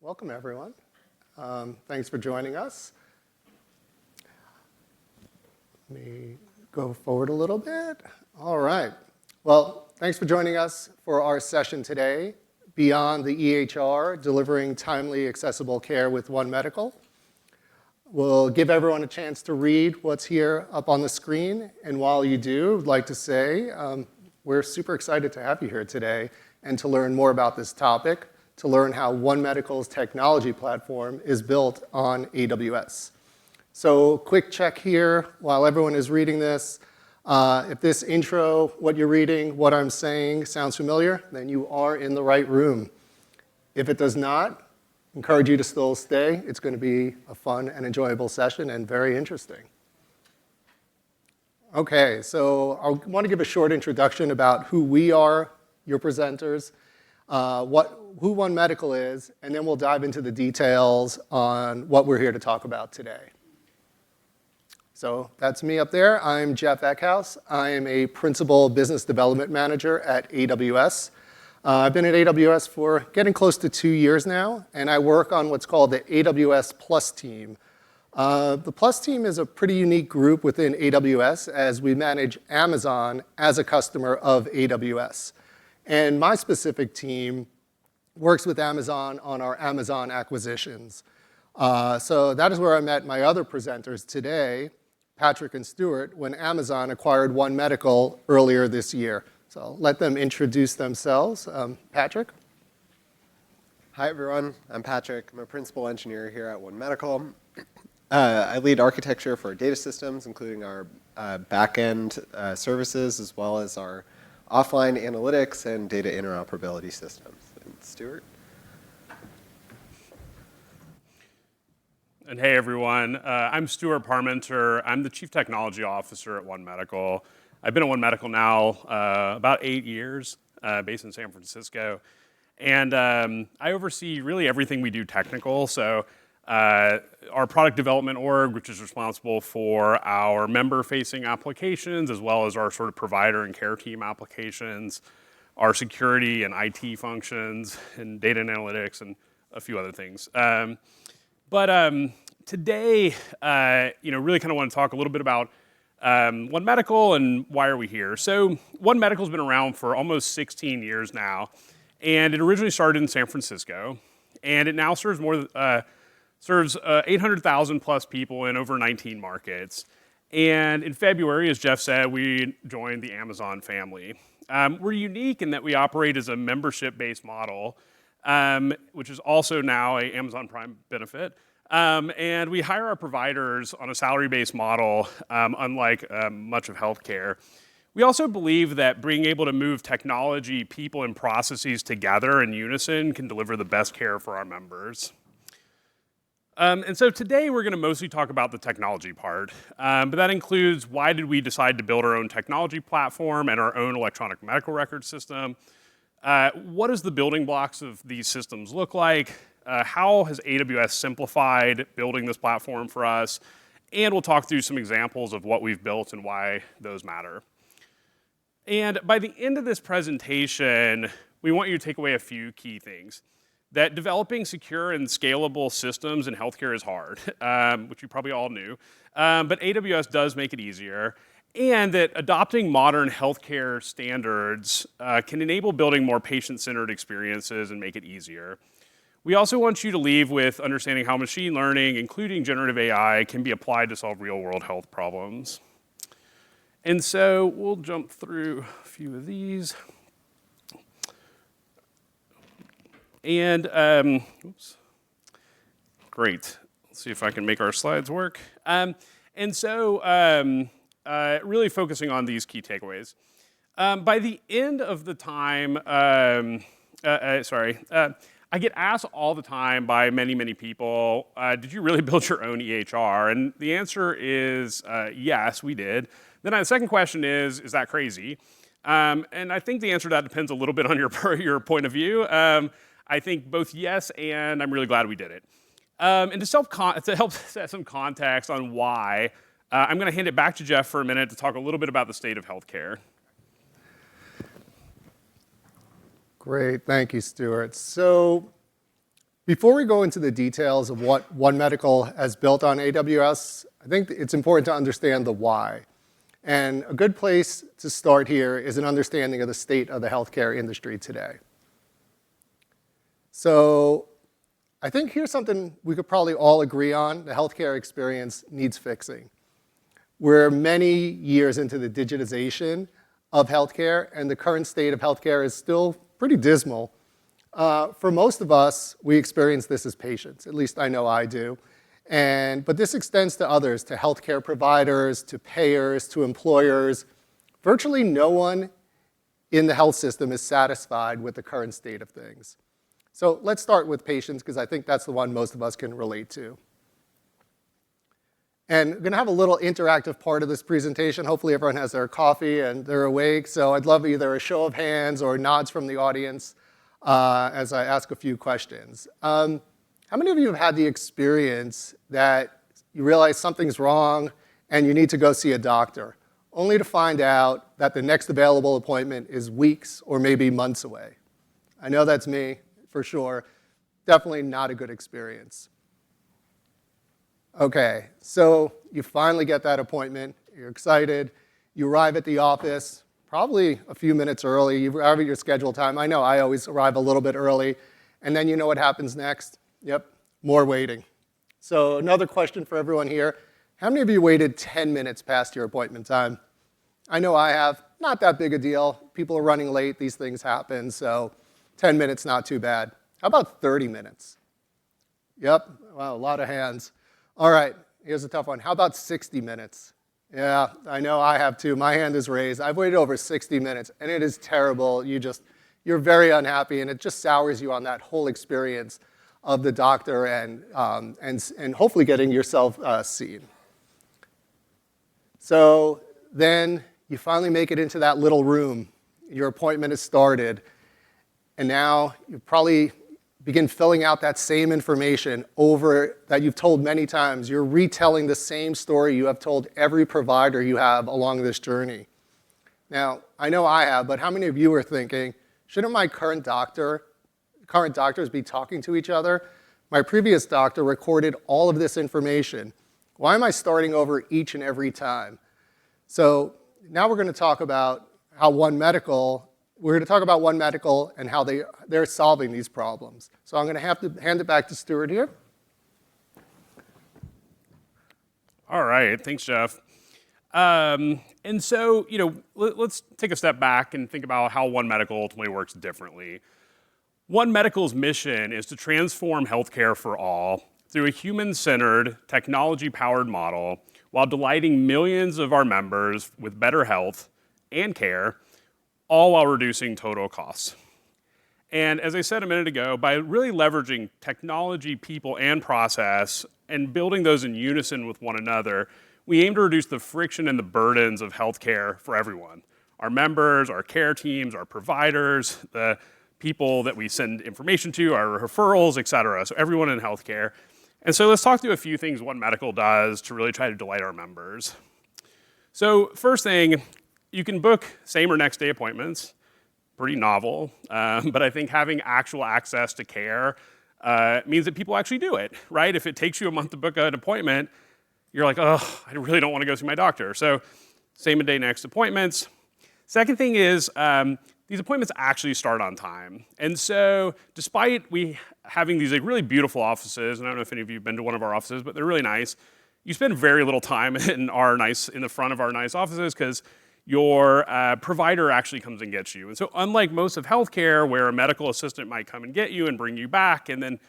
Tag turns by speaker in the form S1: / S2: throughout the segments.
S1: Welcome, everyone. Thanks for joining us. Let me go forward a little bit. All right. Well, thanks for joining us for our session today, Beyond the EHR, Delivering Timely, Accessible Care with One Medical. We'll give everyone a chance to read what's here up on the screen. And while you do, I'd like to say we're super excited to have you here today and to learn more about this topic, to learn how One Medical's technology platform is built on AWS. So quick check here while everyone is reading this. If this intro, what you're reading, what I'm saying sounds familiar, then you are in the right room. If it does not, I encourage you to still stay. It's going to be a fun and enjoyable session and very interesting. Okay, so I want to give a short introduction about who we are, your presenters, who One Medical is, and then we'll dive into the details on what we're here to talk about today. So that's me up there. I'm Jeff Eckhouse. I am a Principal Business Development Manager at AWS. I've been at AWS for getting close to 2 years now, and I work on what's called the AWS Plus team. The Plus team is a pretty unique group within AWS as we manage Amazon as a customer of AWS. And my specific team works with Amazon on our Amazon acquisitions. So that is where I met my other presenters today, Patrick and Stuart, when Amazon acquired One Medical earlier this year. So I'll let them introduce themselves. Patrick?
S2: Hi, everyone. I'm Patrick. I'm a principal engineer here at One Medical. I lead architecture for data systems, including our back-end services, as well as our offline analytics and data interoperability systems. And Stuart?
S3: And hey, everyone. I'm Stuart Parmenter. I'm the Chief Technology Officer at One Medical. I've been at One Medical now about 8 years, based in San Francisco. And I oversee really everything we do technical. So our product development org, which is responsible for our member-facing applications, as well as our sort of provider and care team applications, our security and IT functions, and data and analytics, and a few other things. But today, really kind of want to talk a little bit about One Medical and why are we here. So One Medical's been around for almost 16 years now, and it originally started in San Francisco, and it now serves 800,000 plus people in over 19 markets. And in February, as Jeff said, we joined the Amazon family. We're unique in that we operate as a membership-based model, which is also now an Amazon Prime benefit. And we hire our providers on a salary-based model, unlike much of healthcare. We also believe that being able to move technology, people, and processes together in unison can deliver the best care for our members. And so today we're going to mostly talk about the technology part, but that includes why did we decide to build our own technology platform and our own electronic medical record system? What does the building blocks of these systems look like? How has AWS simplified building this platform for us? And we'll talk through some examples of what we've built and why those matter. And by the end of this presentation, we want you to take away a few key things. That developing secure and scalable systems in healthcare is hard, which you probably all knew, but AWS does make it easier, and that adopting modern healthcare standards can enable building more patient-centered experiences and make it easier. We also want you to leave with understanding how machine learning, including generative AI, can be applied to solve real-world health problems. And so we'll jump through a few of these. And, great. Let's see if I can make our slides work. Really focusing on these key takeaways. By the end of the time, I get asked all the time by many, many people, did you really build your own EHR? And the answer is yes, we did. Then the second question is that crazy? And I think the answer to that depends a little bit on your point of view. I think both yes and I'm really glad we did it. And to help set some context on why, I'm going to hand it back to Jeff for a minute to talk a little bit about the state of healthcare.
S1: Great, thank you, Stuart. So Before we go into the details of what One Medical has built on AWS, I think it's important to understand the why. And a good place to start here is an understanding of the state of the healthcare industry today. So I think here's something we could probably all agree on. The healthcare experience needs fixing. We're many years into the digitization of healthcare, and the current state of healthcare is still pretty dismal. For most of us, we experience this as patients. At least I know I do. But this extends to others, to healthcare providers, to payers, to employers. Virtually no one in the health system is satisfied with the current state of things. So let's start with patients, because I think that's the one most of us can relate to. And I'm going to have a little interactive part of this presentation. Hopefully everyone has their coffee and they're awake. So I'd love either a show of hands or nods from the audience as I ask a few questions. How many of you have had the experience that you realize something's wrong and you need to go see a doctor, only to find out that the next available appointment is weeks or maybe months away? I know that's me, for sure. Definitely not a good experience. Okay, so you finally get that appointment. You're excited. You arrive at the office, probably a few minutes early. You arrive at your scheduled time. I know I always arrive a little bit early. And then you know what happens next? Yep, more waiting. So another question for everyone here. How many of you waited 10 minutes past your appointment time? I know I have. Not that big a deal. People are running late. These things happen. So 10 minutes, not too bad. How about 30 minutes? Yep, wow, a lot of hands. All right, here's a tough one. How about 60 minutes? Yeah, I know I have too. My hand is raised. I've waited over 60 minutes, and it is terrible. You're very unhappy, and it just sours you on that whole experience of the doctor and hopefully getting yourself seen. So then you finally make it into that little room. Your appointment has started, and now you probably begin filling out that same information over that you've told many times. You're retelling the same story you have told every provider you have along this journey. Now, I know I have, but how many of you are thinking, shouldn't my current doctors be talking to each other? My previous doctor recorded all of this information. Why am I starting over each and every time? So now we're going to talk about how One Medical and how they're solving these problems. So I'm going to have to hand it back to Stuart here.
S3: All right, thanks, Jeff. And so, let's take a step back and think about how One Medical ultimately works differently. One Medical's mission is to transform healthcare for all through a human-centered, technology-powered model while delighting millions of our members with better health and care, all while reducing total costs. And as I said a minute ago, by really leveraging technology, people, and process, and building those in unison with one another, we aim to reduce the friction and the burdens of healthcare for everyone. Our members, our care teams, our providers, the people that we send information to, our referrals, et cetera, so everyone in healthcare. And so let's talk through a few things One Medical does to really try to delight our members. So first thing, you can book same or next day appointments, pretty novel, but I think having actual access to care means that people actually do it, right? If it takes you a month to book an appointment, you're like, oh, I really don't want to go see my doctor. So same day next appointments. Second thing is these appointments actually start on time. And so despite we having these really beautiful offices, and I don't know if any of you have been to one of our offices, but they're really nice, you spend very little time in the front of our nice offices because your provider actually comes and gets you. And so unlike most of healthcare where a medical assistant might come and get you and bring you back, and then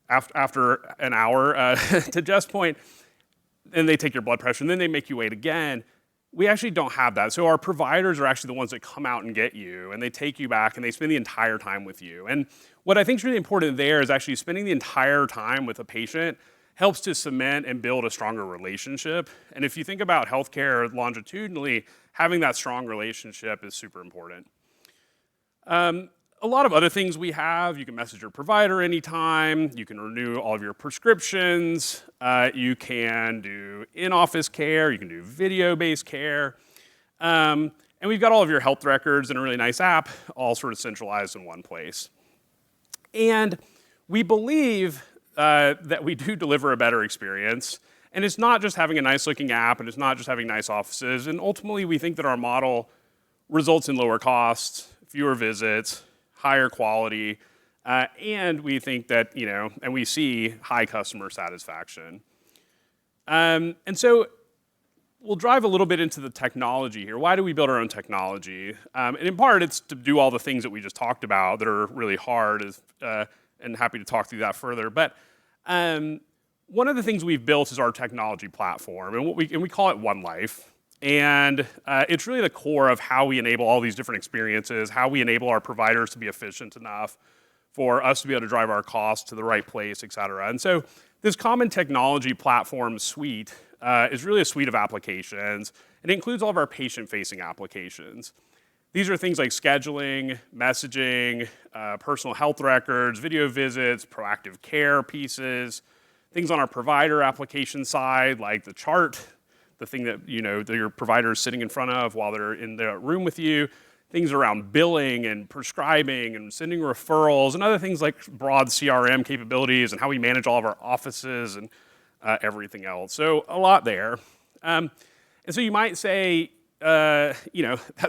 S3: after an hour, to Jeff's point, and they take your blood pressure, and then they make you wait again, we actually don't have that. So our providers are actually the ones that come out and get you, and they take you back, and they spend the entire time with you. And what I think is really important there is actually spending the entire time with a patient helps to cement and build a stronger relationship. And if you think about healthcare longitudinally, having that strong relationship is super important. A lot of other things we have, you can message your provider anytime, you can renew all of your prescriptions, you can do in-office care, you can do video-based care, and we've got all of your health records in a really nice app, all sort of centralized in one place. And we believe that we do deliver a better experience. And it's not just having a nice looking app, and it's not just having nice offices. And ultimately, we think that our model results in lower costs, fewer visits, higher quality, and we think that, and we see high customer satisfaction. And so we'll drive a little bit into the technology here. Why do we build our own technology? And in part, it's to do all the things that we just talked about that are really hard, and happy to talk through that further. But one of the things we've built is our technology platform, and we call it One Life. And it's really the core of how we enable all these different experiences, how we enable our providers to be efficient enough for us to be able to drive our costs to the right place, et cetera. And so this common technology platform suite is really a suite of applications. It includes all of our patient-facing applications. These are things like scheduling, messaging, personal health records, video visits, proactive care pieces, things on our provider application side, like the chart, the thing that that your provider is sitting in front of while they're in the room with you, things around billing and prescribing and sending referrals, and other things like broad CRM capabilities and how we manage all of our offices and everything else. So a lot there. And so you might say, that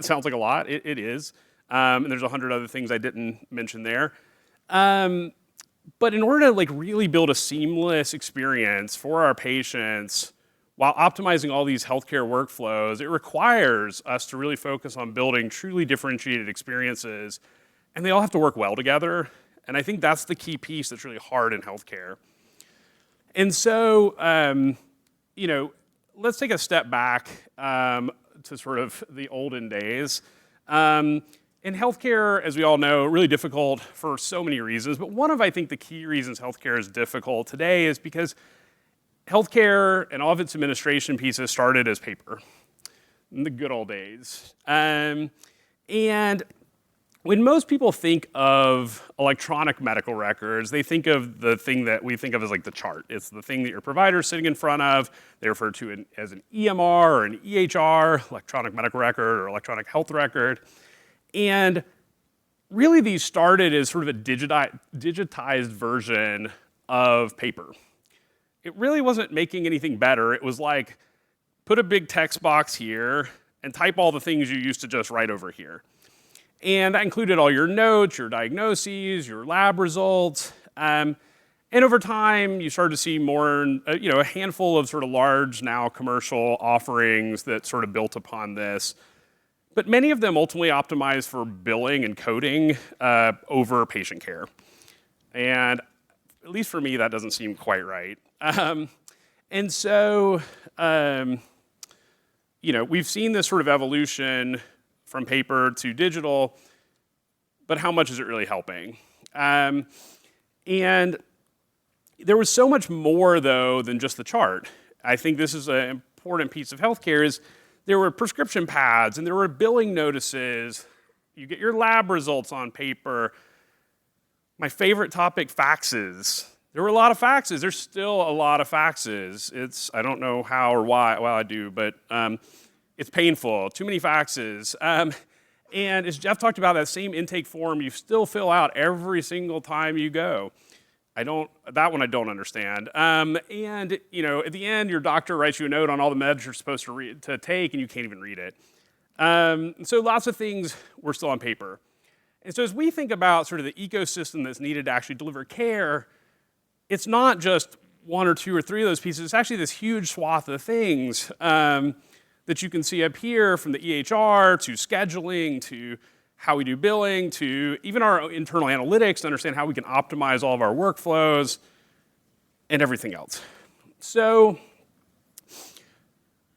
S3: sounds like a lot. It is. And there's 100 other things I didn't mention there. But in order to really build a seamless experience for our patients while optimizing all these healthcare workflows, it requires us to really focus on building truly differentiated experiences, and they all have to work well together. And I think that's the key piece that's really hard in healthcare. And so, let's take a step back to sort of the olden days. In healthcare, as we all know, really difficult for so many reasons, but one of, I think, the key reasons healthcare is difficult today is because healthcare and all of its administration pieces started as paper in the good old days. And when most people think of electronic medical records, they think of the thing that we think of as the chart. It's the thing that your provider is sitting in front of. They refer to it as an EMR or an EHR, electronic medical record or electronic health record. And really these started as sort of a digitized version of paper. It really wasn't making anything better. It was like, put a big text box here and type all the things you used to just write over here. And that included all your notes, your diagnoses, your lab results. And over time, you started to see more, a handful of sort of large now commercial offerings that sort of built upon this. But many of them ultimately optimized for billing and coding over patient care. And at least for me, that doesn't seem quite right. And so, we've seen this sort of evolution from paper to digital, but how much is it really helping? And there was so much more, though, than just the chart. I think this is an important piece of healthcare is there were prescription pads and there were billing notices. You get your lab results on paper. My favorite topic, faxes. There were a lot of faxes. There's still a lot of faxes. I don't know how or why, well, I do, but it's painful. Too many faxes. And as Jeff talked about, that same intake form you still fill out every single time you go. That one I don't understand. And at the end, your doctor writes you a note on all the meds you're supposed to take, and you can't even read it. So lots of things were still on paper. And so as we think about sort of the ecosystem that's needed to actually deliver care, it's not just one or two or three of those pieces. It's actually this huge swath of things that you can see up here, from the EHR to scheduling to how we do billing to even our internal analytics to understand how we can optimize all of our workflows and everything else. So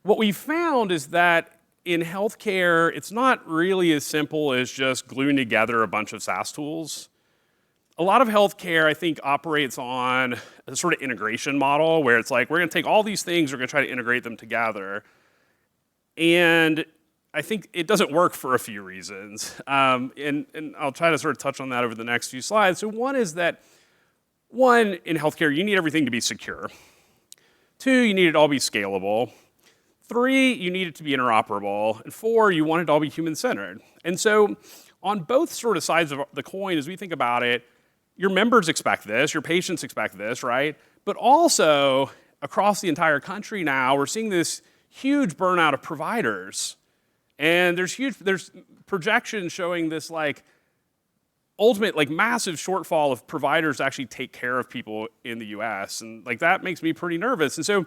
S3: what we found is that in healthcare, it's not really as simple as just gluing together a bunch of SaaS tools. A lot of healthcare, I think, operates on a sort of integration model where it's like, we're going to take all these things, we're going to try to integrate them together. And I think it doesn't work for a few reasons. And I'll try to sort of touch on that over the next few slides. So one is that, in healthcare, you need everything to be secure. 2, you need it all to be scalable. 3, you need it to be interoperable. And 4, you want it to all be human-centered. And so on both sort of sides of the coin, as we think about it, your members expect this, your patients expect this, right? But also, across the entire country now, we're seeing this huge burnout of providers. And there's projections showing this like ultimate, like massive shortfall of providers to actually take care of people in the US. And like that makes me pretty nervous. And so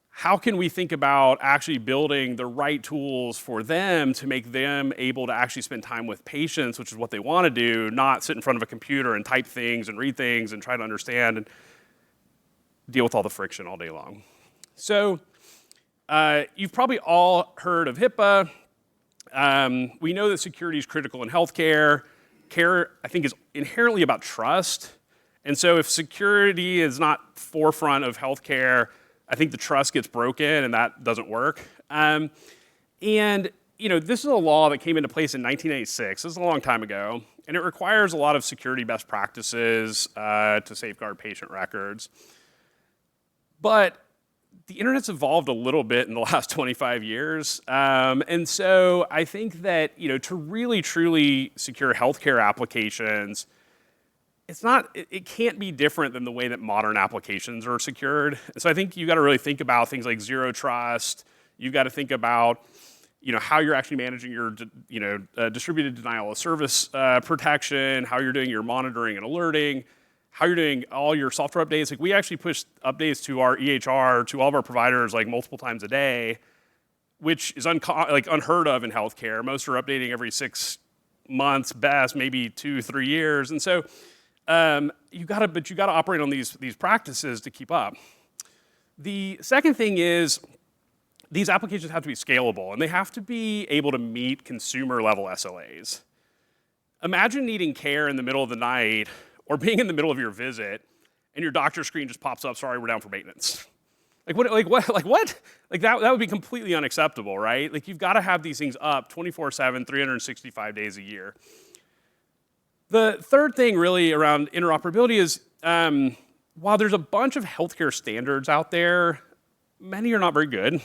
S3: how can we think about actually building the right tools for them to make them able to actually spend time with patients, which is what they want to do, not sit in front of a computer and type things and read things and try to understand and deal with all the friction all day long. So you've probably all heard of HIPAA. We know that security is critical in healthcare. Care, I think, is inherently about trust. And so if security is not forefront of healthcare, I think the trust gets broken and that doesn't work. And this is a law that came into place in 1986. This is a long time ago. And it requires a lot of security best practices to safeguard patient records. But the internet's evolved a little bit in the last 25 years. And so I think that, to really truly secure healthcare applications, it can't be different than the way that modern applications are secured. And so I think you've got to really think about things like zero trust. You've got to think about, how you're actually managing your, distributed denial of service protection, how you're doing your monitoring and alerting, how you're doing all your software updates. Like we actually push updates to our EHR, to all of our providers, like multiple times a day, which is unheard of in healthcare. Most are updating every 6 months, best, maybe 2-3 years. And so you got to operate on these practices to keep up. The second thing is these applications have to be scalable and they have to be able to meet consumer level SLAs. Imagine needing care in the middle of the night or being in the middle of your visit and your doctor screen just pops up, sorry, we're down for maintenance. Like what? Like that would be completely unacceptable, right? Like you've got to have these things up 24/7, 365 days a year. The third thing really around interoperability is while there's a bunch of healthcare standards out there, many are not very good.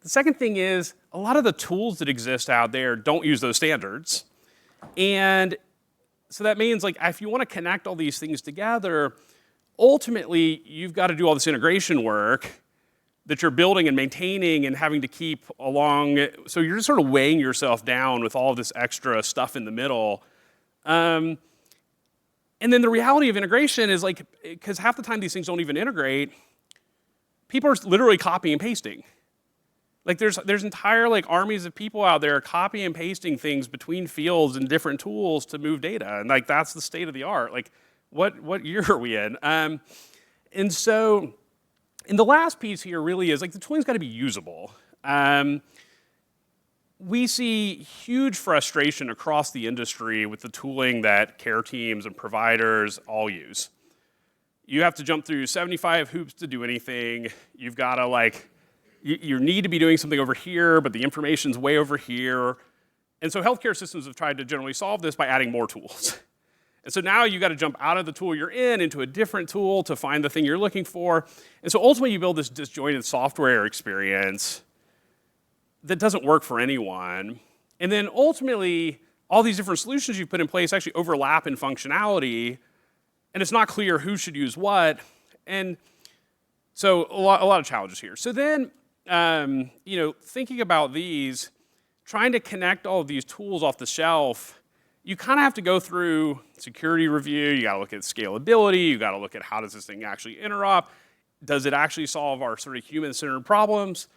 S3: The second thing is a lot of the tools that exist out there don't use those standards. And so that means like if you want to connect all these things together, ultimately you've got to do all this integration work that you're building and maintaining and having to keep along. So you're just sort of weighing yourself down with all of this extra stuff in the middle. And then the reality of integration is like, because half the time these things don't even integrate, people are literally copying and pasting. Like there's entire like armies of people out there copying and pasting things between fields and different tools to move data. And like that's the state of the art. Like what year are we in? And so, and the last piece here really is like the tooling's got to be usable. We see huge frustration across the industry with the tooling that care teams and providers all use. You have to jump through 75 hoops to do anything. You've got to you need to be doing something over here, but the information's way over here. And so healthcare systems have tried to generally solve this by adding more tools. And so now you got to jump out of the tool you're in into a different tool to find the thing you're looking for. And so ultimately you build this disjointed software experience that doesn't work for anyone. And then ultimately, all these different solutions you've put in place actually overlap in functionality, and it's not clear who should use what. And so a lot of challenges here. So then, thinking about these, trying to connect all of these tools off the shelf, you kind of have to go through security review. You got to look at scalability. You got to look at how does this thing actually interop? Does it actually solve our sort of human-centered problems?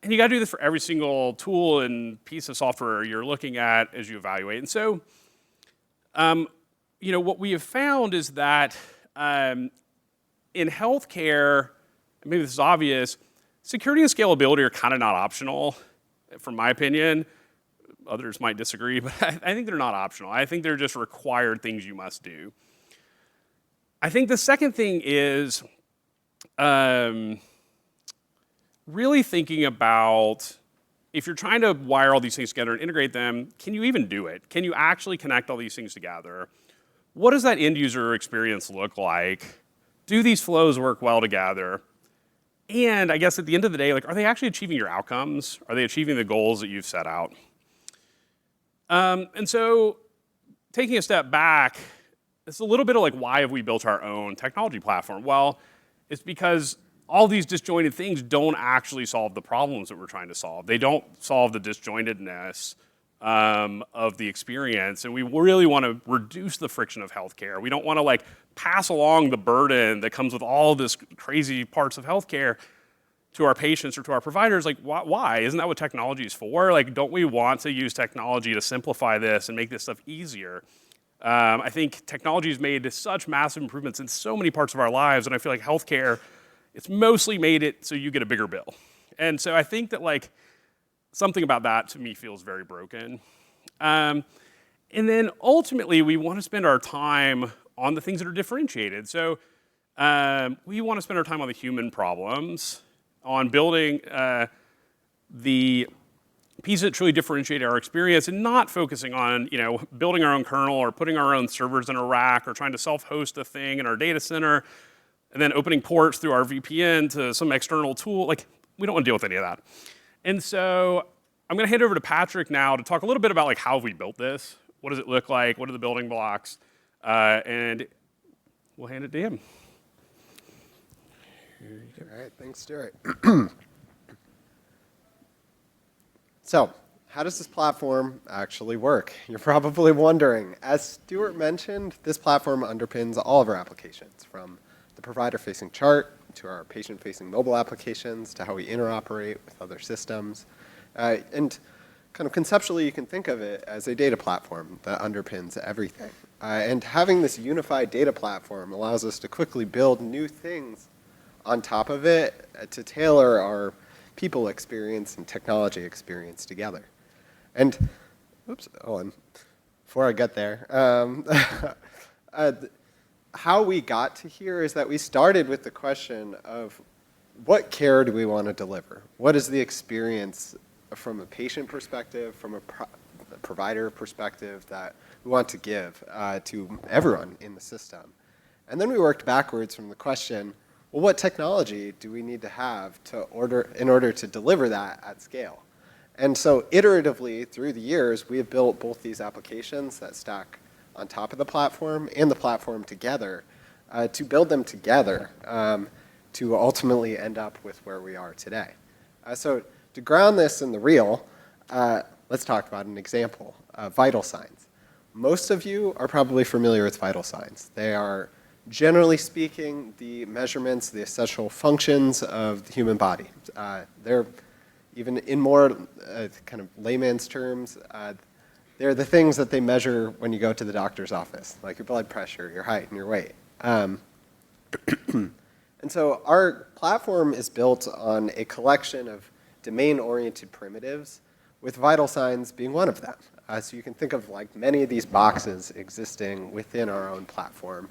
S3: And you got to do this for every single tool and piece of software you're looking at as you evaluate. And so, what we have found is that in healthcare, maybe this is obvious, security and scalability are kind of not optional, from my opinion. Others might disagree, but I think they're not optional. I think they're just required things you must do. I think the second thing is really thinking about if you're trying to wire all these things together and integrate them, can you even do it? Can you actually connect all these things together? What does that end user experience look like? Do these flows work well together? And I guess at the end of the day, are they actually achieving your outcomes? Are they achieving the goals that you've set out? And so taking a step back, it's a little bit of like, why have we built our own technology platform? Well, it's because all these disjointed things don't actually solve the problems that we're trying to solve. They don't solve the disjointedness of the experience, and we really want to reduce the friction of healthcare. We don't want to like pass along the burden that comes with all this crazy parts of healthcare to our patients or to our providers. Like, why? Isn't that what technology is for? Like, don't we want to use technology to simplify this and make this stuff easier? I think technology has made such massive improvements in so many parts of our lives, and I feel like healthcare, it's mostly made it so you get a bigger bill. And so I think that like something about that to me feels very broken. And then ultimately, we want to spend our time on the things that are differentiated. So we want to spend our time on the human problems, on building the pieces that truly differentiate our experience, and not focusing on building our own kernel or putting our own servers in a rack or trying to self-host a thing in our data center and then opening ports through our VPN to some external tool. Like, we don't want to deal with any of that. And so I'm going to hand it over to Patrick now to talk a little bit about like how we built this. What does it look like? What are the building blocks? And we'll hand it to him.
S2: All right, thanks, Stuart. So, how does this platform actually work? You're probably wondering. As Stuart mentioned, this platform underpins all of our applications, from the provider-facing chart to our patient-facing mobile applications to how we interoperate with other systems. And kind of conceptually, you can think of it as a data platform that underpins everything. And having this unified data platform allows us to quickly build new things on top of it to tailor our people experience and technology experience together. And, and before I get there, how we got to here is that we started with the question of what care do we want to deliver? What is the experience from a patient perspective, from a provider perspective that we want to give to everyone in the system? And then we worked backwards from the question, well, what technology do we need to have in order to deliver that at scale? And so iteratively through the years, we have built both these applications that stack on top of the platform and the platform together to build them together to ultimately end up with where we are today. So to ground this in the real, let's talk about an example, vital signs. Most of you are probably familiar with vital signs. They are, generally speaking, the measurements, the essential functions of the human body. They're, even in more kind of layman's terms, they're the things that they measure when you go to the doctor's office, like your blood pressure, your height, and your weight. And so our platform is built on a collection of domain-oriented primitives, with vital signs being one of them. So you can think of like many of these boxes existing within our own platform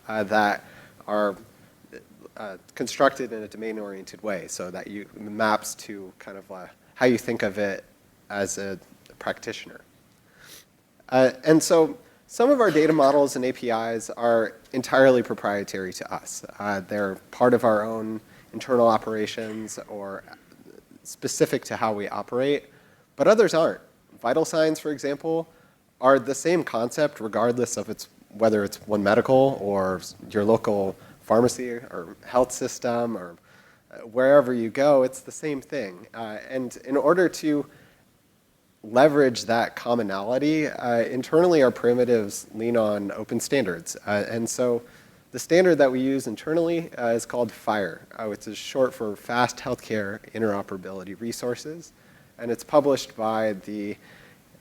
S2: that are constructed in a domain-oriented way, so that you maps to kind of how you think of it as a practitioner. And so some of our data models and APIs are entirely proprietary to us. They're part of our own internal operations or specific to how we operate, but others aren't. Vital signs, for example, are the same concept regardless of whether it's One Medical or your local pharmacy or health system or wherever you go, it's the same thing. And in order to leverage that commonality, internally our primitives lean on open standards. And so the standard that we use internally is called FHIR, which is short for Fast Healthcare Interoperability Resources. And it's published by the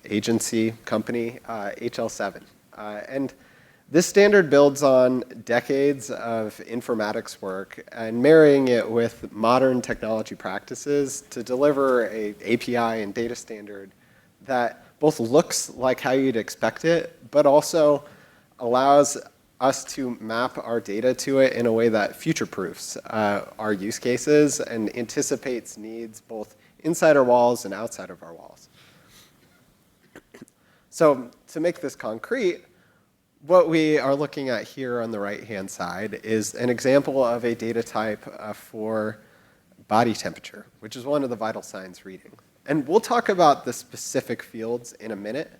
S2: agency company HL7. And this standard builds on decades of informatics work and marrying it with modern technology practices to deliver an API and data standard that both looks like how you'd expect it, but also allows us to map our data to it in a way that future-proofs our use cases and anticipates needs both inside our walls and outside of our walls. So to make this concrete, what we are looking at here on the right-hand side is an example of a data type for body temperature, which is one of the vital signs readings. And we'll talk about the specific fields in a minute.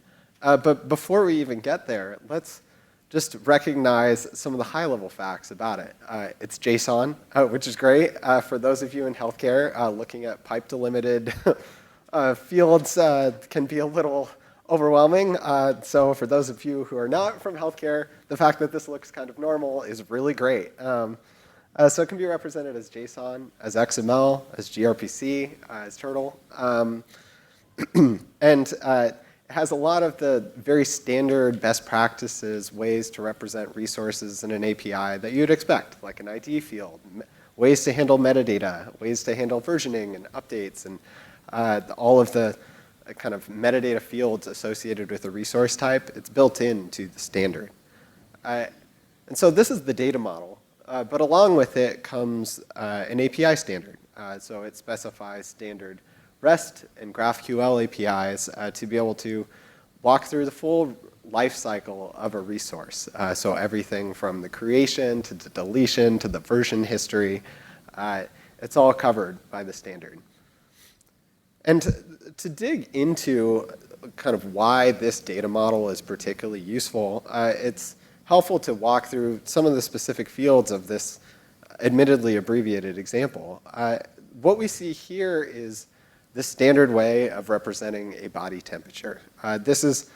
S2: But before we even get there, let's just recognize some of the high-level facts about it. It's JSON, which is great. For those of you in healthcare, looking at pipe-delimited fields can be a little overwhelming. So for those of you who are not from healthcare, the fact that this looks kind of normal is really great. So it can be represented as JSON, as XML, as gRPC, as Turtle. And it has a lot of the very standard best practices, ways to represent resources in an API that you'd expect, like an ID field, ways to handle metadata, ways to handle versioning and updates, and all of the kind of metadata fields associated with a resource type. It's built into the standard. And so this is the data model. But along with it comes an API standard. So it specifies standard REST and GraphQL APIs to be able to walk through the full life cycle of a resource. So everything from the creation to the deletion to the version history, it's all covered by the standard. And to dig into kind of why this data model is particularly useful, it's helpful to walk through some of the specific fields of this admittedly abbreviated example. What we see here is the standard way of representing a body temperature. This is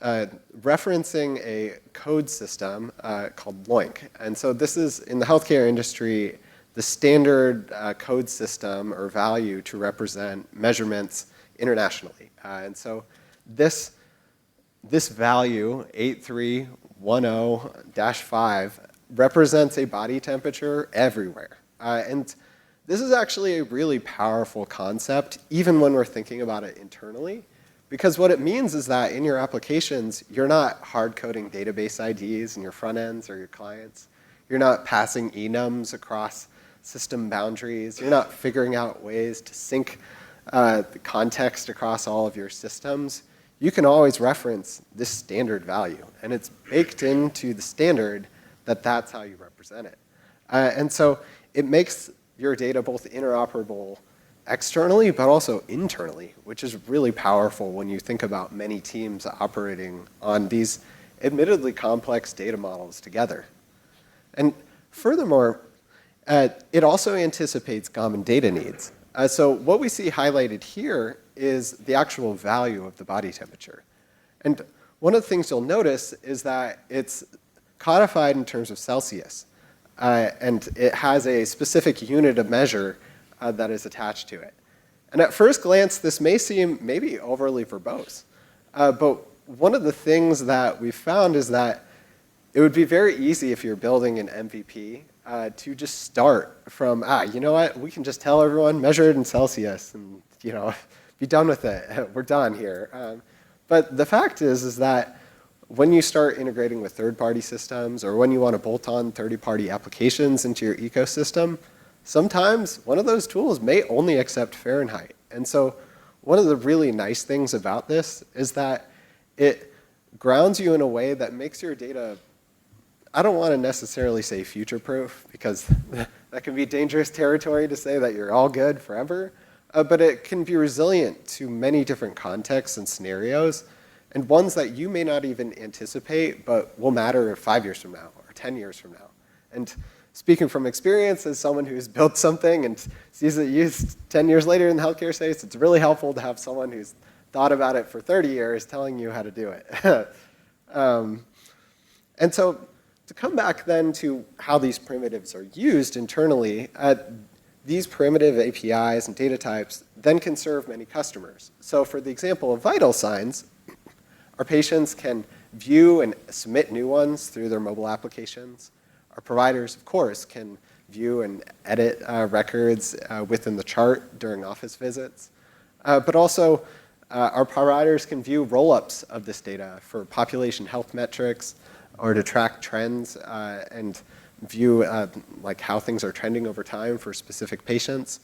S2: referencing a code system called LOINC. And so this is, in the healthcare industry, the standard code system or value to represent measurements internationally. And so this value, 8310-5, represents a body temperature everywhere. And this is actually a really powerful concept, even when we're thinking about it internally, because what it means is that in your applications, you're not hard-coding database IDs in your front ends or your clients. You're not passing enums across system boundaries. You're not figuring out ways to sync the context across all of your systems. You can always reference this standard value, and it's baked into the standard that that's how you represent it. And so it makes your data both interoperable externally, but also internally, which is really powerful when you think about many teams operating on these admittedly complex data models together. And furthermore, it also anticipates common data needs. So what we see highlighted here is the actual value of the body temperature. And one of the things you'll notice is that it's codified in terms of Celsius. And it has a specific unit of measure that is attached to it. And at first glance, this may seem maybe overly verbose. But one of the things that we've found is that it would be very easy if you're building an MVP to just start from, you know what, we can just tell everyone measure it in Celsius and be done with it. We're done here. But the fact is that when you start integrating with third-party systems or when you want to bolt on third-party applications into your ecosystem, sometimes one of those tools may only accept Fahrenheit. And so one of the really nice things about this is that it grounds you in a way that makes your data, I don't want to necessarily say future-proof, because that can be dangerous territory to say that you're all good forever, but it can be resilient to many different contexts and scenarios, and ones that you may not even anticipate, but will matter 5 years from now or 10 years from now. And speaking from experience as someone who's built something and sees it used 10 years later in the healthcare space, it's really helpful to have someone who's thought about it for 30 years telling you how to do it. And so to come back then to how these primitives are used internally, these primitive APIs and data types then can serve many customers. So for the example of vital signs, our patients can view and submit new ones through their mobile applications. Our providers, of course, can view and edit records within the chart during office visits. But also, our providers can view roll-ups of this data for population health metrics or to track trends and view like how things are trending over time for specific patients.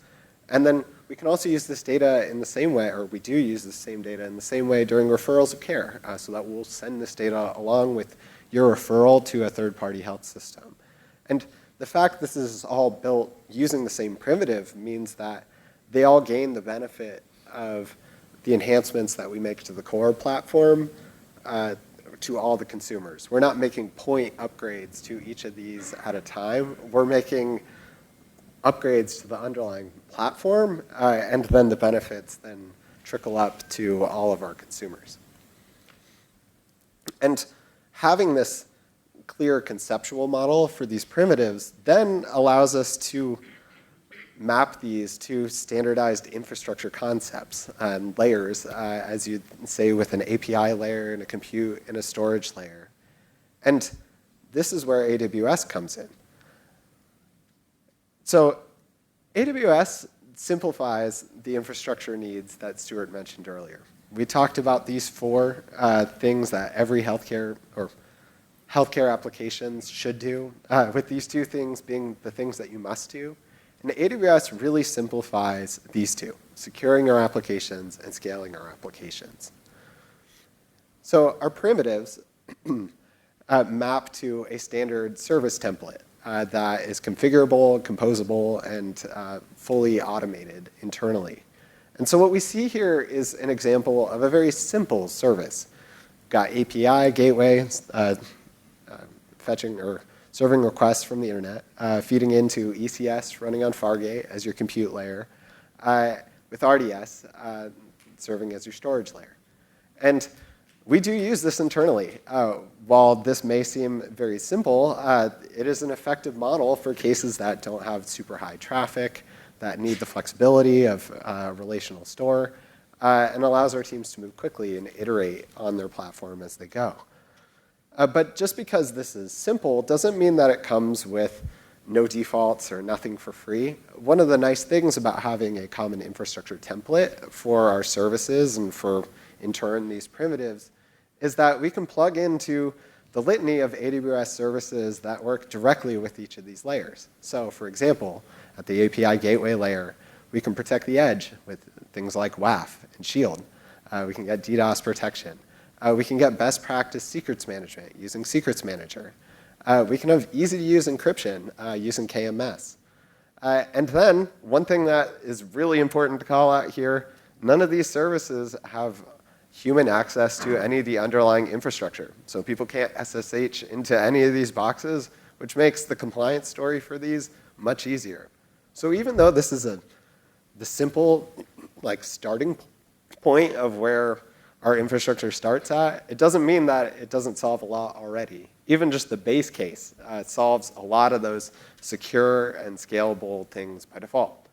S2: And then we can also use this data in the same way, or we do use the same data in the same way during referrals of care, so that we'll send this data along with your referral to a third-party health system. And the fact this is all built using the same primitive means that they all gain the benefit of the enhancements that we make to the core platform to all the consumers. We're not making point upgrades to each of these at a time. We're making upgrades to the underlying platform, and then the benefits then trickle up to all of our consumers. And having this clear conceptual model for these primitives then allows us to map these to standardized infrastructure concepts and layers, as you'd say with an API layer and a compute and a storage layer. And this is where AWS comes in. So AWS simplifies the infrastructure needs that Stuart mentioned earlier. We talked about these four things that every healthcare applications should do, with these two things being the things that you must do. And AWS really simplifies these two, securing our applications and scaling our applications. So our primitives map to a standard service template that is configurable, composable, and fully automated internally. And so what we see here is an example of a very simple service. We've got API, gateway, fetching or serving requests from the internet, feeding into ECS, running on Fargate as your compute layer, with RDS serving as your storage layer. And we do use this internally. While this may seem very simple, it is an effective model for cases that don't have super high traffic, that need the flexibility of relational store, and allows our teams to move quickly and iterate on their platform as they go. But just because this is simple doesn't mean that it comes with no defaults or nothing for free. One of the nice things about having a common infrastructure template for our services and for, in turn, these primitives is that we can plug into the litany of AWS services that work directly with each of these layers. So for example, at the API gateway layer, we can protect the edge with things like WAF and Shield. We can get DDoS protection. We can get best practice secrets management using Secrets Manager. We can have easy-to-use encryption using KMS. And then, one thing that is really important to call out here, none of these services have human access to any of the underlying infrastructure. So people can't SSH into any of these boxes, which makes the compliance story for these much easier. So even though this is the simple starting point of where our infrastructure starts at, it doesn't mean that it doesn't solve a lot already. Even just the base case solves a lot of those secure and scalable things by default.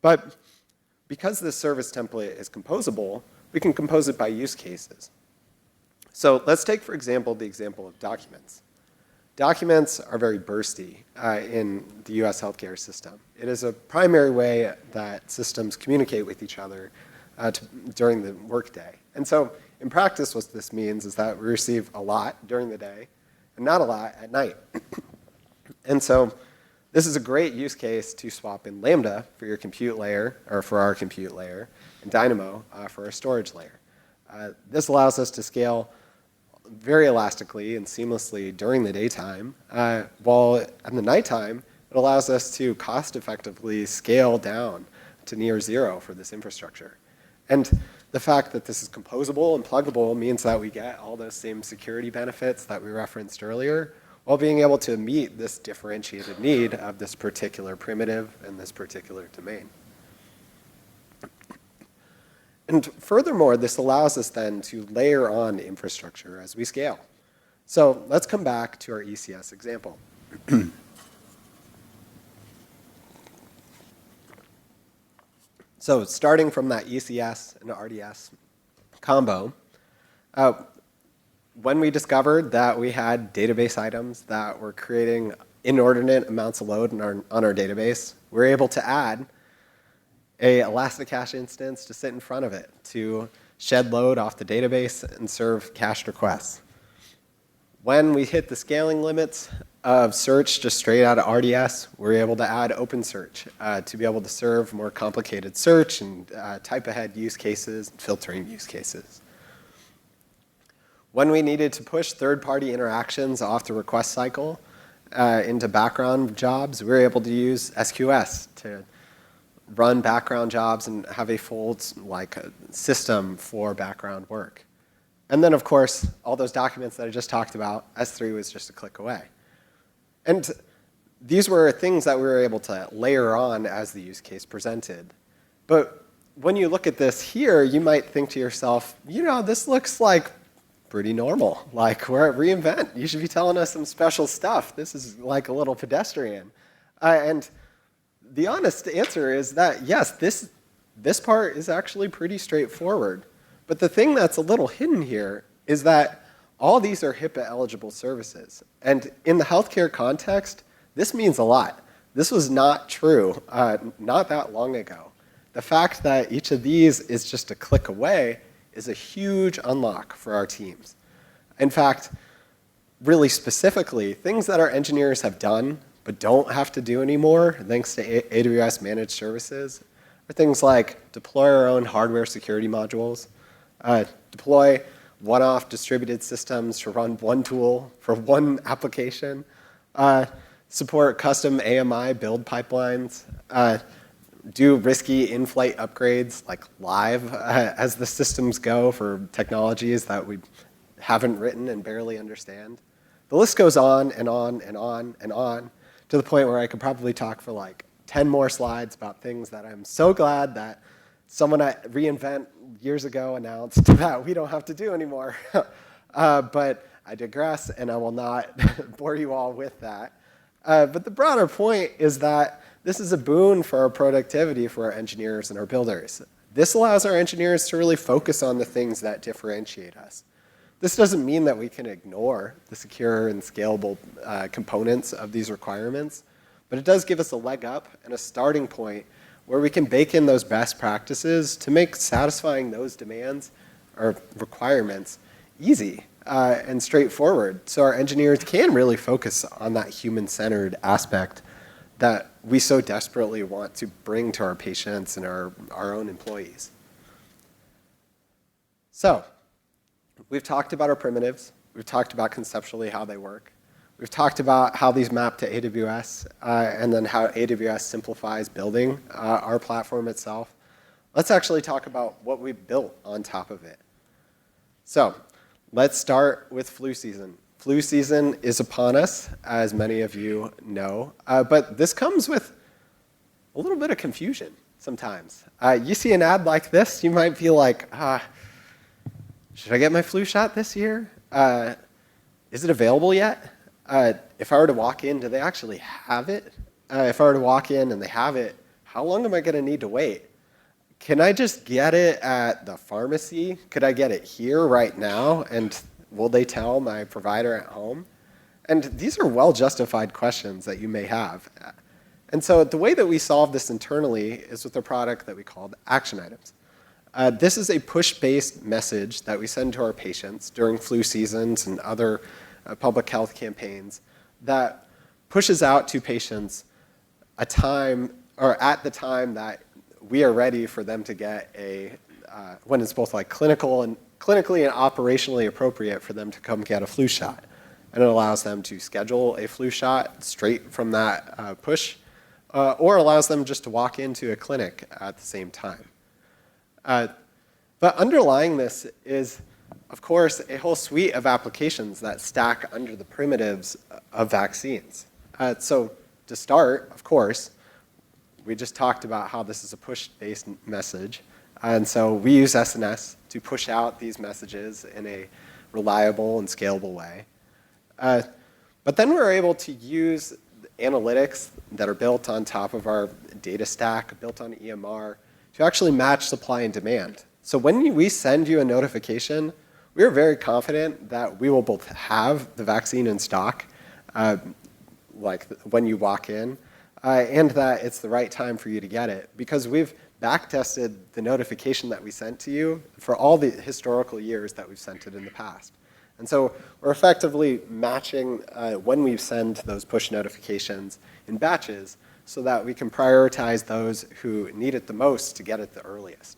S2: But because this service template is composable, we can compose it by use cases. So let's take, for example, the example of documents. Documents are very bursty in the US healthcare system. It is a primary way that systems communicate with each other during the workday. And so in practice, what this means is that we receive a lot during the day and not a lot at night. And so this is a great use case to swap in Lambda for your compute layer, or for our compute layer, and Dynamo for our storage layer. This allows us to scale very elastically and seamlessly during the daytime, while in the nighttime, it allows us to cost effectively scale down to near zero for this infrastructure. And the fact that this is composable and pluggable means that we get all those same security benefits that we referenced earlier, while being able to meet this differentiated need of this particular primitive and this particular domain. And furthermore, this allows us then to layer on infrastructure as we scale. So let's come back to our ECS example. So starting from that ECS and RDS combo, when we discovered that we had database items that were creating inordinate amounts of load on our database, we were able to add a Elasticache instance to sit in front of it to shed load off the database and serve cached requests. When we hit the scaling limits of search just straight out of RDS, we're able to add OpenSearch to be able to serve more complicated search and type ahead use cases and filtering use cases. When we needed to push third-party interactions off the request cycle into background jobs, we were able to use SQS to run background jobs and have a full system for background work. And then, of course, all those documents that I just talked about, S3 was just a click away. And these were things that we were able to layer on as the use case presented. But when you look at this here, you might think to yourself, this looks like pretty normal. Like, we're at reInvent. You should be telling us some special stuff. This is like a little pedestrian. And the honest answer is that, yes, this part is actually pretty straightforward. But the thing that's a little hidden here is that all these are HIPAA-eligible services. And in the healthcare context, this means a lot. This was not true not that long ago. The fact that each of these is just a click away is a huge unlock for our teams. In fact, really specifically, things that our engineers have done but don't have to do anymore, thanks to AWS Managed Services, are things like deploy our own hardware security modules, deploy one-off distributed systems to run one tool for one application, support custom AMI build pipelines, do risky in-flight upgrades like live as the systems go for technologies that we haven't written and barely understand. The list goes on and on and on and on to the point where I could probably talk for like 10 more slides about things that I'm so glad that someone at reInvent years ago announced that we don't have to do anymore. But I digress, and I will not bore you all with that. But the broader point is that this is a boon for our productivity for our engineers and our builders. This allows our engineers to really focus on the things that differentiate us. This doesn't mean that we can ignore the secure and scalable components of these requirements, but it does give us a leg up and a starting point where we can bake in those best practices to make satisfying those demands or requirements easy and straightforward, so our engineers can really focus on that human-centered aspect that we so desperately want to bring to our patients and our own employees. So, we've talked about our primitives. We've talked about conceptually how they work. We've talked about how these map to AWS, and then how AWS simplifies building our platform itself. Let's actually talk about what we built on top of it. So, let's start with flu season. Flu season is upon us, as many of you know, but this comes with a little bit of confusion sometimes. You see an ad like this, you might feel like, should I get my flu shot this year? Is it available yet? If I were to walk in, do they actually have it? If I were to walk in and they have it, how long am I going to need to wait? Can I just get it at the pharmacy? Could I get it here right now? And will they tell my provider at home? And these are well-justified questions that you may have. And so the way that we solve this internally is with a product that we called Action Items. This is a push-based message that we send to our patients during flu seasons and other public health campaigns that pushes out to patients a time, or at the time that we are ready for them to get when it's both like clinically and operationally appropriate for them to come get a flu shot. And it allows them to schedule a flu shot straight from that push, or allows them just to walk into a clinic at the same time. But underlying this is, of course, a whole suite of applications that stack under the primitives of vaccines. So to start, of course, we just talked about how this is a push-based message. And so we use SNS to push out these messages in a reliable and scalable way. But then we're able to use analytics that are built on top of our data stack, built on EMR, to actually match supply and demand. So when we send you a notification, we are very confident that we will both have the vaccine in stock, like when you walk in, and that it's the right time for you to get it, because we've back-tested the notification that we sent to you for all the historical years that we've sent it in the past. And so we're effectively matching when we send those push notifications in batches so that we can prioritize those who need it the most to get it the earliest.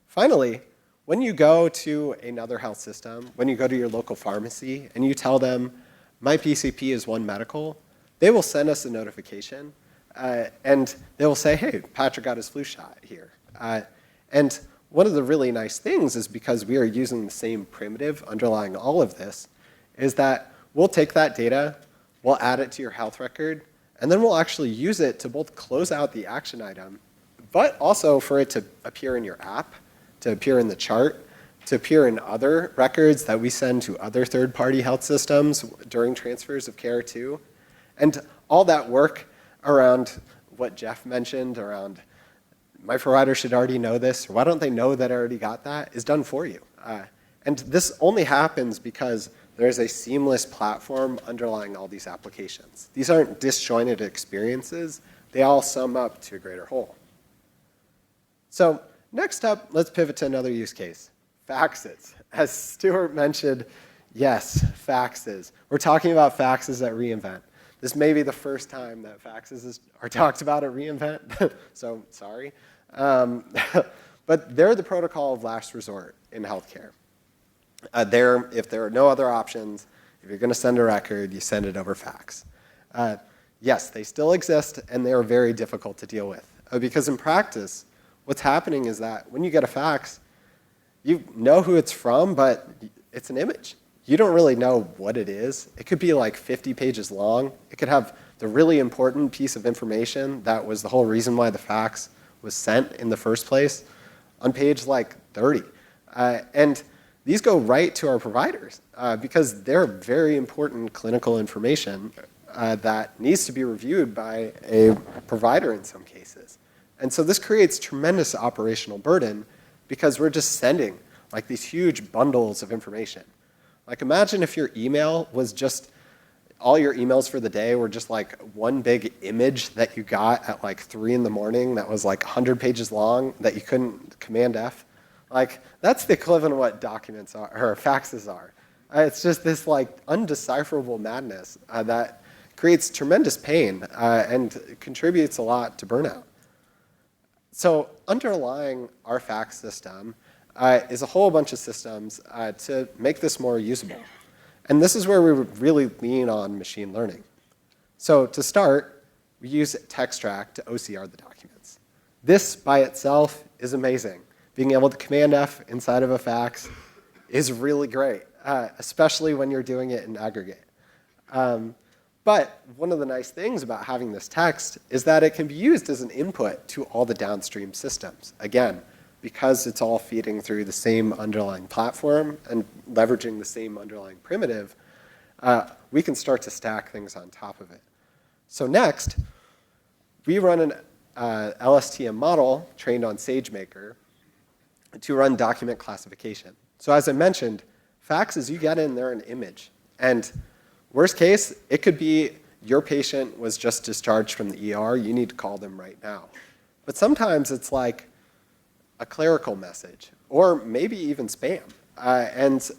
S2: Finally, when you go to another health system, when you go to your local pharmacy and you tell them, my PCP is One Medical, they will send us a notification and they will say, hey, Patrick got his flu shot here. And one of the really nice things is because we are using the same primitive underlying all of this, is that we'll take that data, we'll add it to your health record, and then we'll actually use it to both close out the action item, but also for it to appear in your app, to appear in the chart, to appear in other records that we send to other third-party health systems during transfers of care too. And all that work around what Jeff mentioned around my provider should already know this, or why don't they know that I already got that, is done for you. And this only happens because there's a seamless platform underlying all these applications. These aren't disjointed experiences. They all sum up to a greater whole. So next up, let's pivot to another use case, faxes. As Stuart mentioned, yes, faxes. We're talking about faxes at reInvent. This may be the first time that faxes are talked about at reInvent, so sorry. But they're the protocol of last resort in healthcare. If there are no other options, if you're going to send a record, you send it over fax. Yes, they still exist, and they are very difficult to deal with. Because in practice, what's happening is that when you get a fax, you know who it's from, but it's an image. You don't really know what it is. It could be like 50 pages long. It could have the really important piece of information that was the whole reason why the fax was sent in the first place on page like 30. And these go right to our providers because they're very important clinical information that needs to be reviewed by a provider in some cases. And so this creates tremendous operational burden because we're just sending like these huge bundles of information. Like imagine if your email was just, all your emails for the day were just like one big image that you got at like 3 in the morning that was like 100 pages long that you couldn't Command F. Like that's the equivalent of what documents are, or faxes are. It's just this like undecipherable madness that creates tremendous pain and contributes a lot to burnout. So underlying our fax system is a whole bunch of systems to make this more usable. And this is where we really lean on machine learning. So to start, we use Textract to OCR the documents. This by itself is amazing. Being able to Command F inside of a fax is really great, especially when you're doing it in aggregate. But one of the nice things about having this text is that it can be used as an input to all the downstream systems. Again, because it's all feeding through the same underlying platform and leveraging the same underlying primitive, we can start to stack things on top of it. So next, we run an LSTM model trained on SageMaker to run document classification. So as I mentioned, faxes, you get in there an image. And worst case, it could be your patient was just discharged from the ER. You need to call them right now. But sometimes it's like a clerical message, or maybe even spam. And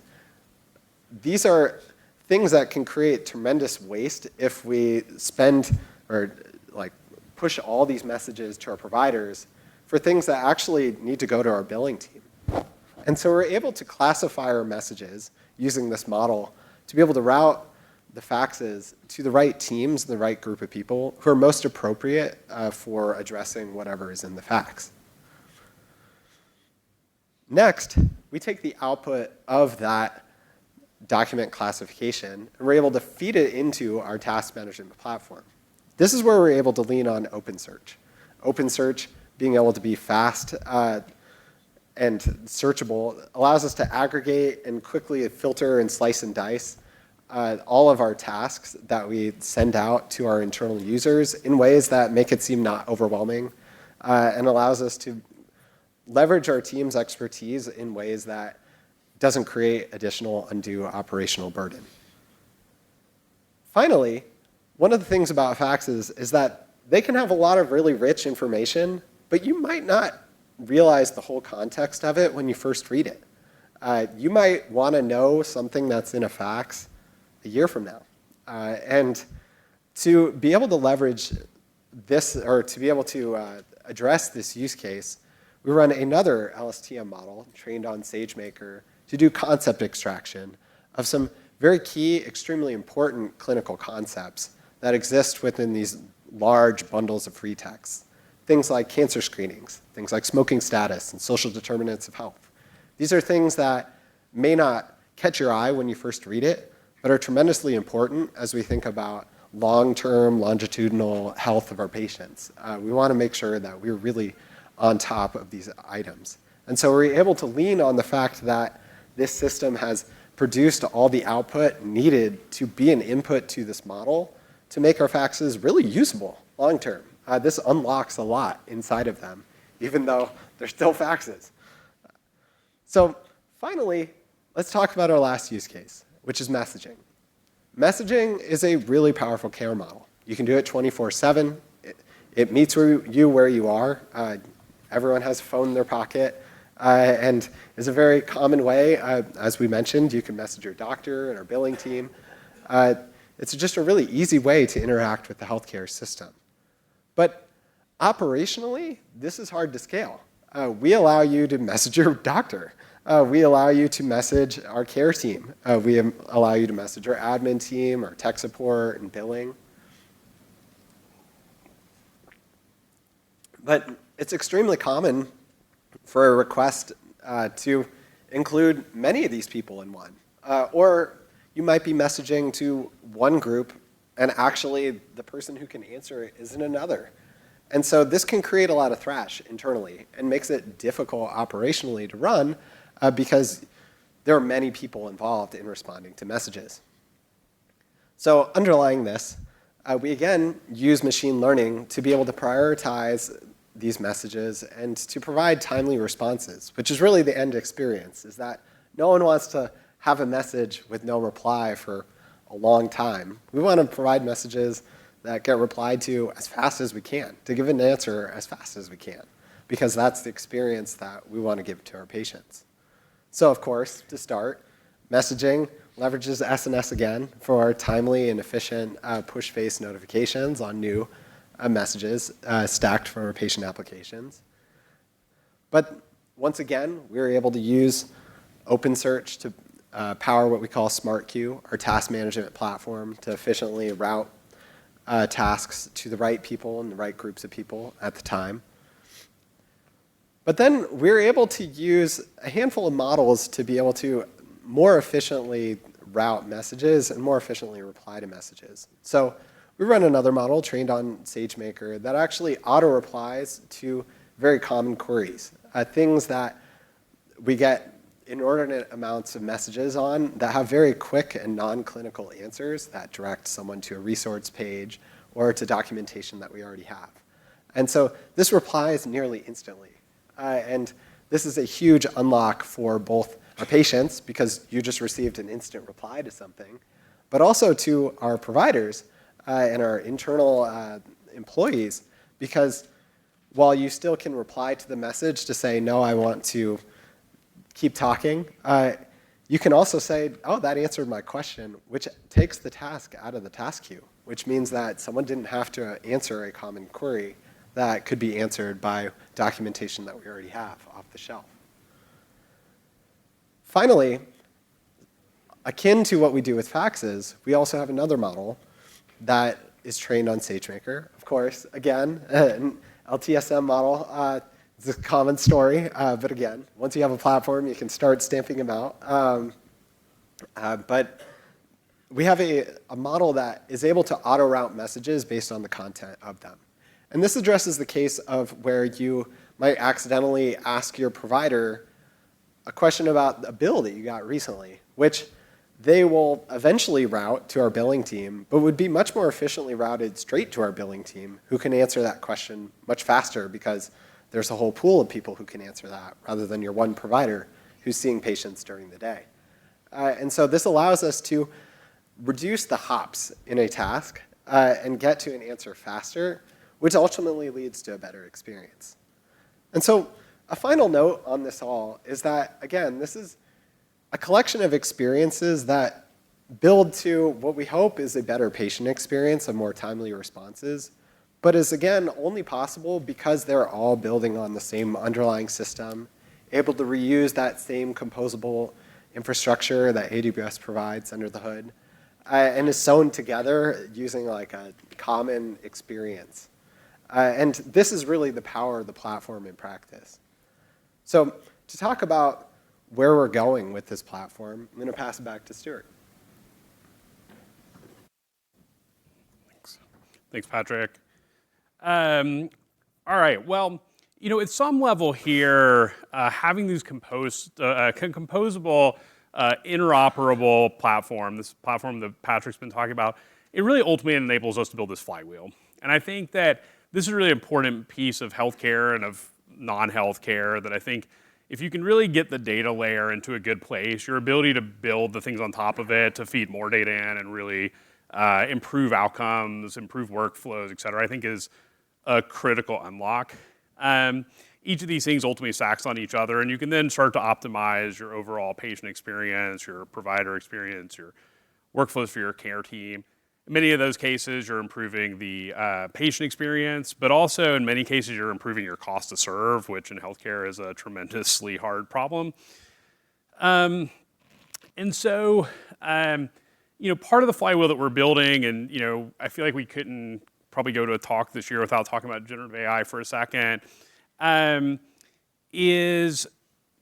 S2: these are things that can create tremendous waste if we spend or like push all these messages to our providers for things that actually need to go to our billing team. And so we're able to classify our messages using this model to be able to route the faxes to the right teams, the right group of people who are most appropriate for addressing whatever is in the fax. Next, we take the output of that document classification and we're able to feed it into our task management platform. This is where we're able to lean on OpenSearch. OpenSearch, being able to be fast and searchable, allows us to aggregate and quickly filter and slice and dice all of our tasks that we send out to our internal users in ways that make it seem not overwhelming and allows us to leverage our team's expertise in ways that doesn't create additional undue operational burden. Finally, one of the things about faxes is that they can have a lot of really rich information, but you might not realize the whole context of it when you first read it. You might want to know something that's in a fax a year from now. And to be able to leverage this, or to be able to address this use case, we run another LSTM model trained on SageMaker to do concept extraction of some very key, extremely important clinical concepts that exist within these large bundles of free text. things like cancer screenings, things like smoking status, and social determinants of health. These are things that may not catch your eye when you first read it, but are tremendously important as we think about long-term, longitudinal health of our patients. We want to make sure that we're really on top of these items. And so we're able to lean on the fact that this system has produced all the output needed to be an input to this model to make our faxes really usable long-term. This unlocks a lot inside of them, even though they're still faxes. So finally, let's talk about our last use case, which is messaging. Messaging is a really powerful care model. You can do it 24/7. It meets you where you are. Everyone has a phone in their pocket, and is a very common way. As we mentioned, you can message your doctor and our billing team. It's just a really easy way to interact with the healthcare system. But operationally, this is hard to scale. We allow you to message your doctor. We allow you to message our care team. We allow you to message our admin team, our tech support, and billing. But it's extremely common for a request to include many of these people in one. Or you might be messaging to one group, and actually the person who can answer it is in another. And so this can create a lot of thrash internally and makes it difficult operationally to run because there are many people involved in responding to messages. So underlying this, we again use machine learning to be able to prioritize these messages and to provide timely responses, which is really the end experience, is that no one wants to have a message with no reply for a long time. We want to provide messages that get replied to as fast as we can, to give an answer as fast as we can, because that's the experience that we want to give to our patients. So of course, to start, messaging leverages SNS again for timely and efficient push-based notifications on new messages stacked from our patient applications. But once again, we were able to use OpenSearch to power what we call SmartQueue, our task management platform, to efficiently route tasks to the right people and the right groups of people at the time. But then we were able to use a handful of models to be able to more efficiently route messages and more efficiently reply to messages. So we run another model trained on SageMaker that actually auto-replies to very common queries, things that we get inordinate amounts of messages on that have very quick and non-clinical answers that direct someone to a resource page or to documentation that we already have. And so this replies nearly instantly. And this is a huge unlock for both our patients, because you just received an instant reply to something, but also to our providers and our internal employees, because while you still can reply to the message to say, no, I want to keep talking, you can also say, oh, that answered my question, which takes the task out of the task queue, which means that someone didn't have to answer a common query that could be answered by documentation that we already have off the shelf. Finally, akin to what we do with faxes, we also have another model that is trained on SageMaker. Of course, again, an LTSM model. It's a common story, but again, once you have a platform, you can start stamping them out. But we have a model that is able to auto-route messages based on the content of them. And this addresses the case of where you might accidentally ask your provider a question about a bill that you got recently, which they will eventually route to our billing team, but would be much more efficiently routed straight to our billing team, who can answer that question much faster because there's a whole pool of people who can answer that, rather than your one provider who's seeing patients during the day. And so this allows us to reduce the hops in a task and get to an answer faster, which ultimately leads to a better experience. And so a final note on this all is that, again, this is a collection of experiences that build to what we hope is a better patient experience and more timely responses, but is, again, only possible because they're all building on the same underlying system, able to reuse that same composable infrastructure that AWS provides under the hood, and is sewn together using like a common experience. And this is really the power of the platform in practice. So to talk about where we're going with this platform, I'm going to pass it back to Stuart.
S3: Thanks, Patrick. All right, well, at some level here, having these composable, interoperable platform, this platform that Patrick's been talking about, it really ultimately enables us to build this flywheel. And I think that this is a really important piece of healthcare and of non-healthcare that I think if you can really get the data layer into a good place, your ability to build the things on top of it, to feed more data in and really improve outcomes, improve workflows, et cetera, I think is a critical unlock. Each of these things ultimately stacks on each other, and you can then start to optimize your overall patient experience, your provider experience, your workflows for your care team. In many of those cases, you're improving the patient experience, but also in many cases, you're improving your cost to serve, which in healthcare is a tremendously hard problem. And so, part of the flywheel that we're building, and I feel like we couldn't probably go to a talk this year without talking about generative AI for a second, is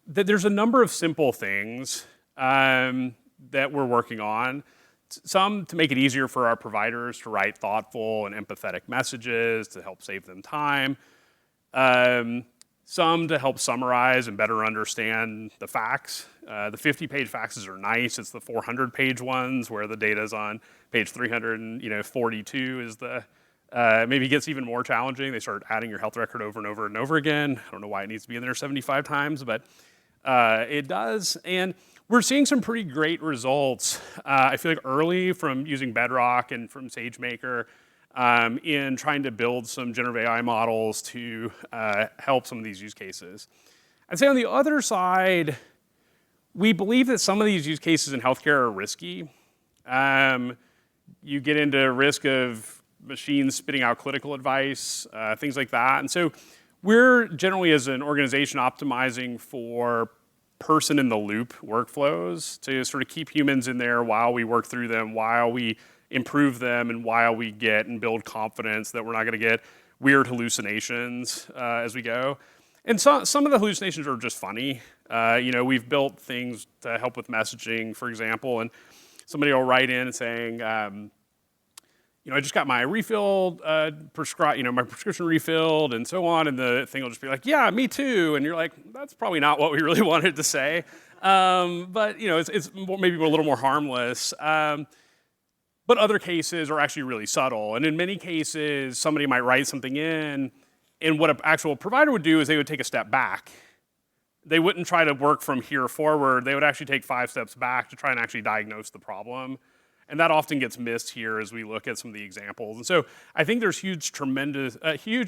S3: that there's a number of simple things that we're working on. Some to make it easier for our providers to write thoughtful and empathetic messages to help save them time. Some to help summarize and better understand the facts. The 50-page faxes are nice. It's the 400-page ones where the data's on page 342 is the maybe gets even more challenging. They start adding your health record over and over and over again. I don't know why it needs to be in there 75 times, but it does. And we're seeing some pretty great results, I feel like early from using Bedrock and from SageMaker in trying to build some generative AI models to help some of these use cases. I'd say on the other side, we believe that some of these use cases in healthcare are risky. You get into risk of machines spitting out clinical advice, things like that. And so we're generally, as an organization, optimizing for person-in-the-loop workflows to sort of keep humans in there while we work through them, while we improve them, and while we get and build confidence that we're not going to get weird hallucinations as we go. And some of the hallucinations are just funny. We've built things to help with messaging, for example, and somebody will write in saying, I just got my refill my prescription refilled and so on, and the thing will just be like, yeah, me too, and you're like, that's probably not what we really wanted to say, but it's maybe a little more harmless. But other cases are actually really subtle, and in many cases, somebody might write something in, and what an actual provider would do is they would take a step back. They wouldn't try to work from here forward. They would actually take 5 steps back to try and actually diagnose the problem. And that often gets missed here as we look at some of the examples. And so I think there's huge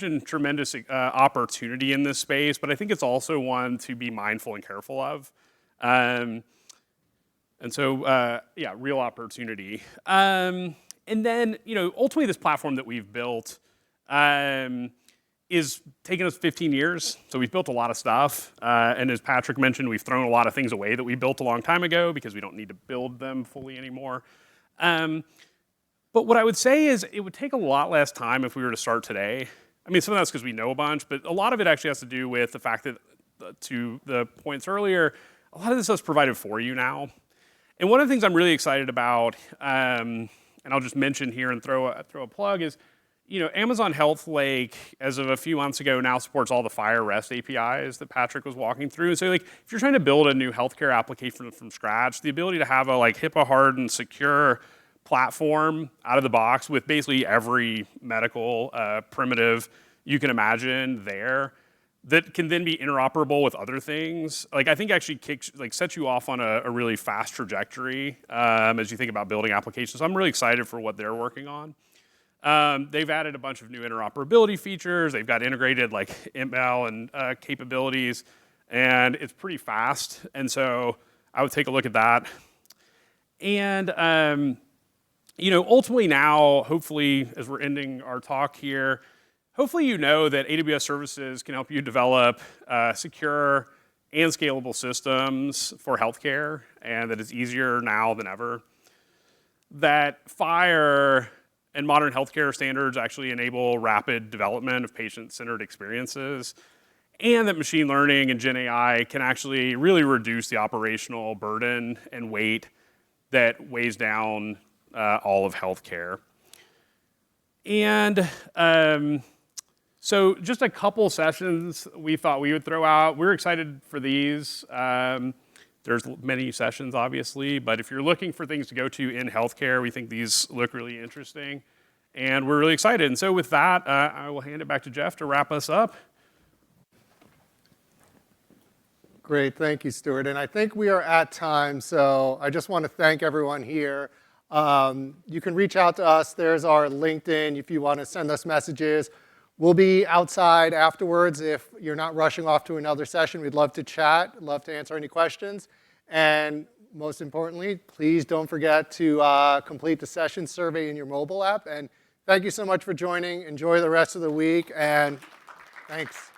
S3: and tremendous opportunity in this space, but I think it's also one to be mindful and careful of. Real opportunity. And then, ultimately this platform that we've built is taking us 15 years. So we've built a lot of stuff. And as Patrick mentioned, we've thrown a lot of things away that we built a long time ago because we don't need to build them fully anymore. But what I would say is it would take a lot less time if we were to start today. I mean, some of that's because we know a bunch, but a lot of it actually has to do with the fact that, to the points earlier, a lot of this is provided for you now. And one of the things I'm really excited about, and I'll just mention here and throw a plug, is Amazon HealthLake, as of a few months ago, now supports all the FHIR REST APIs that Patrick was walking through. And so, if you're trying to build a new healthcare application from scratch, the ability to have a HIPAA-hardened, secure platform out of the box with basically every medical primitive you can imagine there, that can then be interoperable with other things, I think actually sets you off on a really fast trajectory as you think about building applications. So I'm really excited for what they're working on. They've added a bunch of new interoperability features. They've got integrated ML and capabilities, and it's pretty fast. And so I would take a look at that. And ultimately now, hopefully, as we're ending our talk here, hopefully you know that AWS services can help you develop secure and scalable systems for healthcare, and that it's easier now than ever. That FHIR And modern healthcare standards actually enable rapid development of patient-centered experiences, and that machine learning and Gen AI can actually really reduce the operational burden and weight that weighs down all of healthcare. And so just a couple sessions we thought we would throw out. We're excited for these. There's many sessions, obviously, but if you're looking for things to go to in healthcare, we think these look really interesting, and we're really excited. And so with that, I will hand it back to Jeff to wrap us up.
S1: Great, thank you, Stuart. And I think we are at time, so I just want to thank everyone here. You can reach out to us. There's our LinkedIn if you want to send us messages. We'll be outside afterwards if you're not rushing off to another session. We'd love to chat, love to answer any questions. And most importantly, please don't forget to complete the session survey in your mobile app. And thank you so much for joining. Enjoy the rest of the week, and thanks.